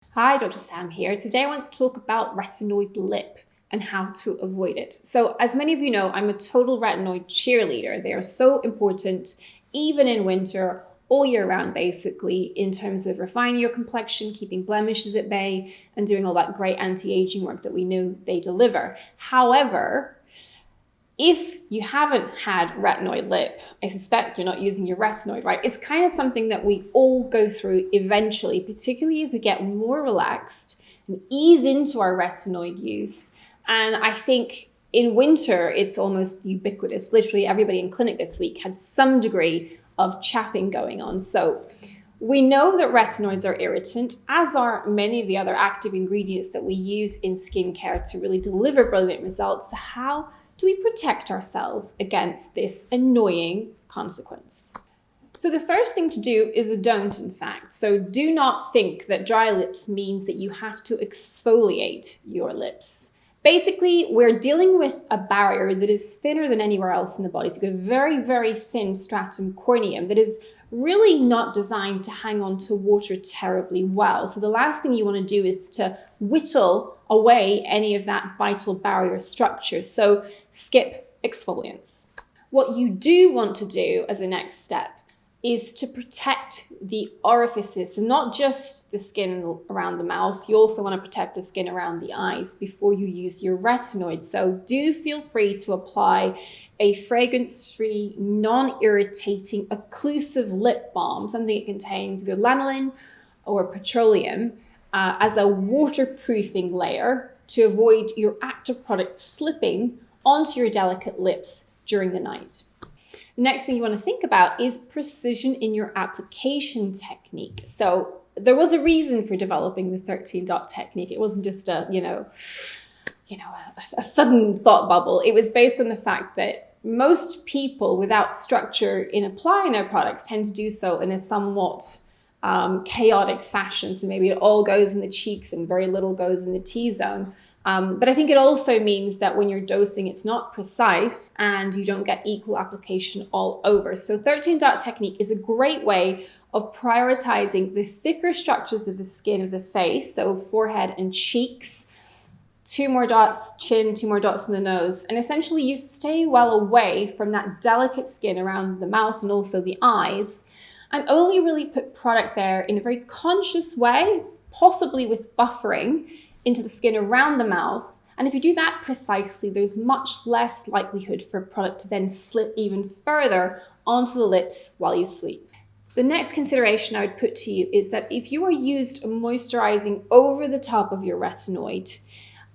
Hi, Dr. Sam here. Today I want to talk about retinoid lip and how to avoid it. So as many of you know, I'm a total retinoid cheerleader. They are so important, even in winter, all year round, basically, in terms of refining your complexion, keeping blemishes at bay, and doing all that great anti-aging work that we know they deliver. However, if you haven't had retinoid lip, I suspect you're not using your retinoid, right? It's kind of something that we all go through eventually, particularly as we get more relaxed and ease into our retinoid use. And I think in winter, it's almost ubiquitous. Literally everybody in clinic this week had some degree of chapping going on. So we know that retinoids are irritant, as are many of the other active ingredients that we use in skincare to really deliver brilliant results. So how do we protect ourselves against this annoying consequence? So the first thing to do is a don't, in fact. So do not think that dry lips means that you have to exfoliate your lips. Basically, we're dealing with a barrier that is thinner than anywhere else in the body. So you've got a very, very thin stratum corneum that is really not designed to hang on to water terribly well. So the last thing you want to do is to whittle away any of that vital barrier structure. So skip exfoliants. What you do want to do as a next step is to protect the orifices, so not just the skin around the mouth, you also want to protect the skin around the eyes before you use your retinoid. So do feel free to apply a fragrance-free, non-irritating, occlusive lip balm, something that contains either lanolin or petroleum, as a waterproofing layer to avoid your active product slipping onto your delicate lips during the night. The next thing you want to think about is precision in your application technique. So there was a reason for developing the 13 dot technique. It wasn't just a sudden thought bubble. It was based on the fact that most people without structure in applying their products tend to do so in a somewhat chaotic fashion. So maybe it all goes in the cheeks and very little goes in the T-zone. But I think it also means that when you're dosing, it's not precise and you don't get equal application all over. So 13 dot technique is a great way of prioritizing the thicker structures of the skin of the face, so forehead and cheeks, 2 more dots, chin, 2 more dots in the nose. And essentially you stay well away from that delicate skin around the mouth and also the eyes, and only really put product there in a very conscious way, possibly with buffering, into the skin around the mouth. And if you do that precisely, there's much less likelihood for a product to then slip even further onto the lips while you sleep. The next consideration I would put to you is that if you are used moisturizing over the top of your retinoid,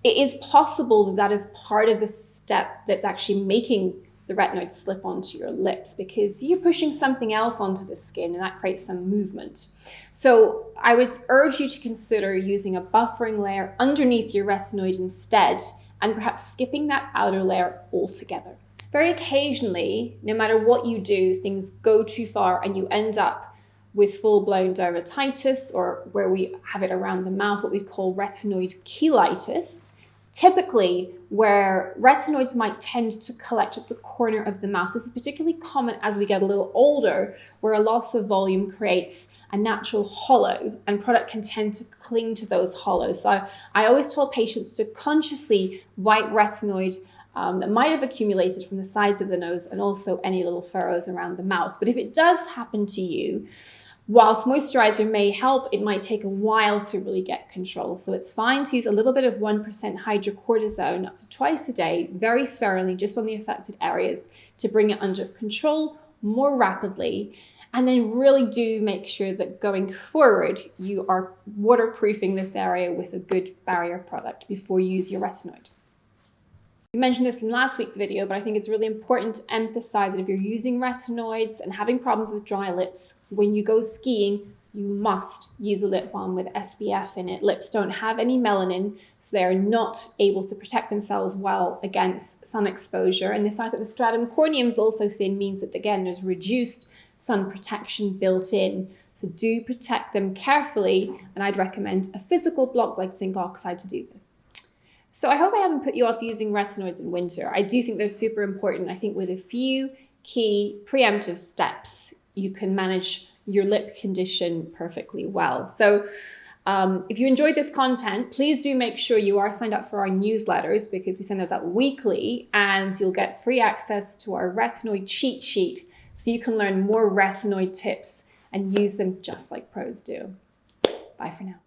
it is possible that that is part of the step that's actually making the retinoid slip onto your lips, because you're pushing something else onto the skin and that creates some movement. So I would urge you to consider using a buffering layer underneath your retinoid instead, and perhaps skipping that outer layer altogether. Very occasionally, no matter what you do, things go too far and you end up with full-blown dermatitis, or where we have it around the mouth, what we call retinoid cheilitis. Typically, where retinoids might tend to collect at the corner of the mouth. This is particularly common as we get a little older, where a loss of volume creates a natural hollow, and product can tend to cling to those hollows. So I always tell patients to consciously wipe retinoid that might have accumulated from the sides of the nose and also any little furrows around the mouth. But if it does happen to you, whilst moisturizer may help, it might take a while to really get control. So it's fine to use a little bit of 1% hydrocortisone up to twice a day, very sparingly, just on the affected areas, to bring it under control more rapidly. And then really do make sure that going forward, you are waterproofing this area with a good barrier product before you use your retinoid. We mentioned this in last week's video, but I think it's really important to emphasize that if you're using retinoids and having problems with dry lips, when you go skiing, you must use a lip balm with SPF in it. Lips don't have any melanin, so they are not able to protect themselves well against sun exposure. And the fact that the stratum corneum is also thin means that, again, there's reduced sun protection built in. So do protect them carefully, and I'd recommend a physical block like zinc oxide to do this. So I hope I haven't put you off using retinoids in winter. I do think they're super important. I think with a few key preemptive steps, you can manage your lip condition perfectly well. So If you enjoyed this content, please do make sure you are signed up for our newsletters, because we send those out weekly, and you'll get free access to our retinoid cheat sheet so you can learn more retinoid tips and use them just like pros do. Bye for now.